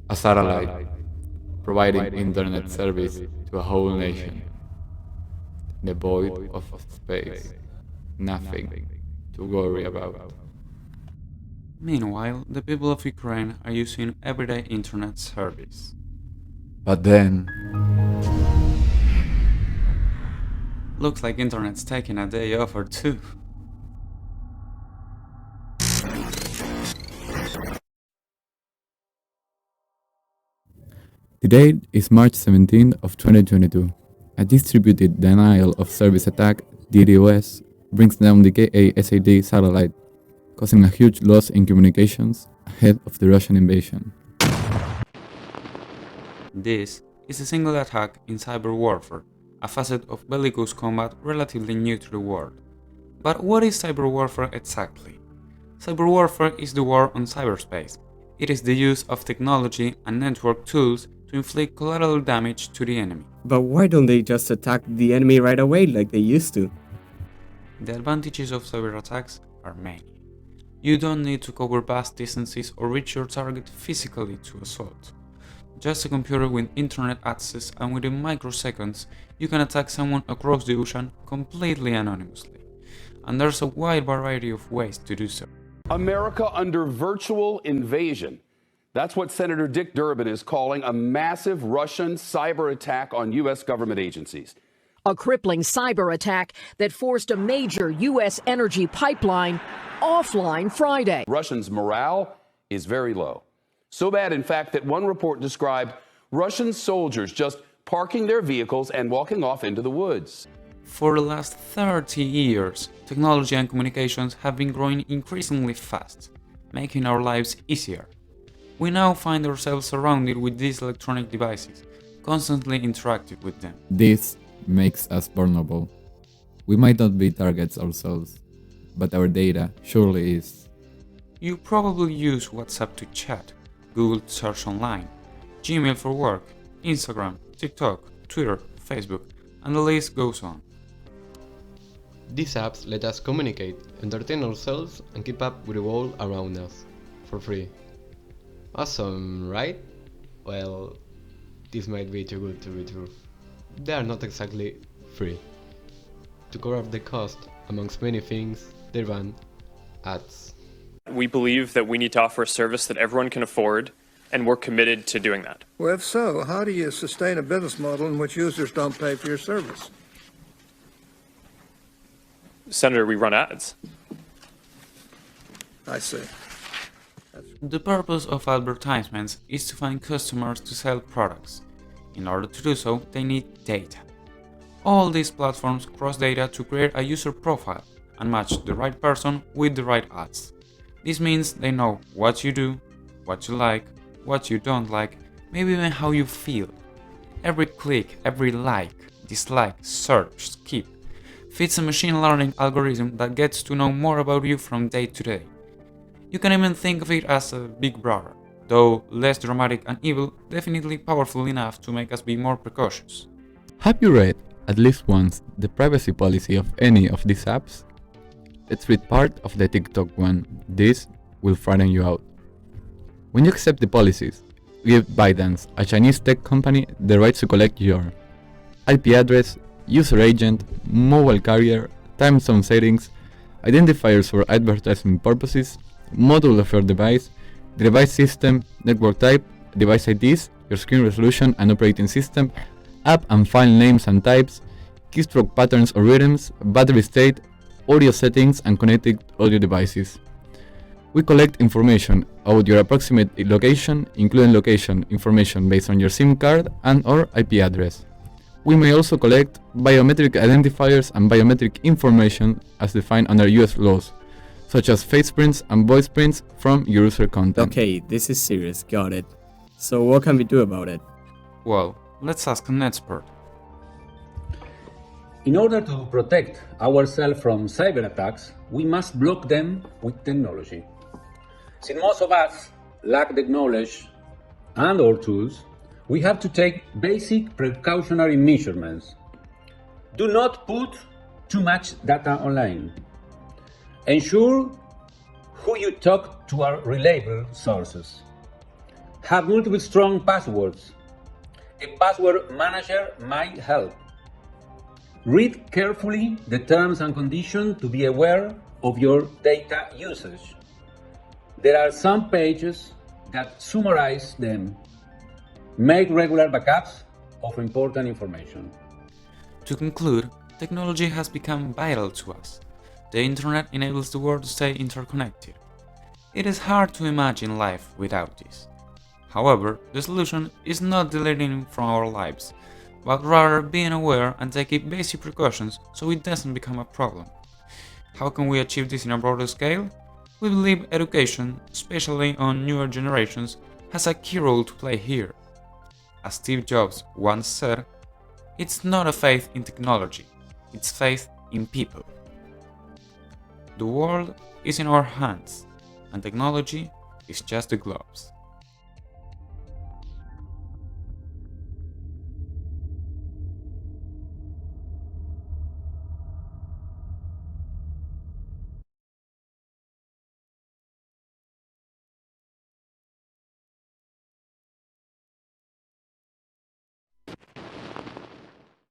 A satellite providing internet service to a whole nation. In the void of space, nothing to worry about. Meanwhile, the people of Ukraine are using everyday internet service. But then, Looks like internet's taking a day off or two. the date is March 17th of 2022. A distributed denial of service attack, DDoS, brings down the KASAT satellite, causing a huge loss in communications ahead of the Russian invasion. This is a single attack in cyber warfare, a facet of bellicose combat relatively new to the world. But what is cyber warfare exactly? Cyber warfare is the war on cyberspace. It is the use of technology and network tools to inflict collateral damage to the enemy. But why don't they just attack the enemy right away like they used to? The advantages of cyber attacks are many. You don't need to cover vast distances or reach your target physically to assault. Just a computer with internet access, and within microseconds you can attack someone across the ocean completely anonymously. And there's a wide variety of ways to do so. America under virtual invasion. That's what Senator Dick Durbin is calling a massive Russian cyber attack on U.S. government agencies. A crippling cyber attack that forced a major U.S. energy pipeline offline Friday. Russians' morale is very low. So bad, in fact, that one report described Russian soldiers just parking their vehicles and walking off into the woods. For the last 30 years, technology and communications have been growing increasingly fast, making our lives easier. We now find ourselves surrounded with these electronic devices, constantly interacting with them. This makes us vulnerable. We might not be targets ourselves, but our data surely is. You probably use WhatsApp to chat, Google to search online, Gmail for work, Instagram, TikTok, Twitter, Facebook, and the list goes on. These apps let us communicate, entertain ourselves, and keep up with the world around us, for free. Awesome, right? Well, this might be too good to be true. They are not exactly free. To cover up the cost, amongst many things, they run ads. We believe that we need to offer a service that everyone can afford, and we're committed to doing that. Well, if so, how do you sustain a business model in which users don't pay for your service? Senator, we run ads. I see. The purpose of advertisements is to find customers to sell products. In order to do so, they need data. All these platforms cross data to create a user profile and match the right person with the right ads. This means they know what you do, what you like, what you don't like, maybe even how you feel. Every click, every like, dislike, search, skip, fits a machine learning algorithm that gets to know more about you from day to day. You can even think of it as a big brother, though less dramatic and evil, definitely powerful enough to make us be more precautious. Have you read, at least once, the privacy policy of any of these apps? Let's read part of the TikTok one. This will frighten you out. When you accept the policies, give ByteDance, a Chinese tech company, the rights to collect your IP address, user agent, mobile carrier, time zone settings, identifiers for advertising purposes, module of your device, the device system, network type, device IDs, your screen resolution and operating system, app and file names and types, keystroke patterns or rhythms, battery state, audio settings and connected audio devices. We collect information about your approximate location, including location information based on your SIM card and or IP address. We may also collect biometric identifiers and biometric information as defined under US laws, such as face prints and voice prints from your user content. Okay, this is serious, got it. So what can we do about it? Well, let's ask an expert. In order to protect ourselves from cyber attacks, we must block them with technology. Since most of us lack the knowledge and or tools, we have to take basic precautionary measurements. Do not put too much data online. Ensure who you talk to are reliable sources. Have multiple strong passwords. A password manager might help. Read carefully the terms and conditions to be aware of your data usage. There are some pages that summarize them. Make regular backups of important information. To conclude, technology has become vital to us. The internet enables the world to stay interconnected. It is hard to imagine life without this. However, the solution is not deleting from our lives, but rather being aware and taking basic precautions so it doesn't become a problem. How can we achieve this in a broader scale? We believe education, especially on newer generations, has a key role to play here. As Steve Jobs once said, it's not a faith in technology, it's faith in people. The world is in our hands, and technology is just the gloves.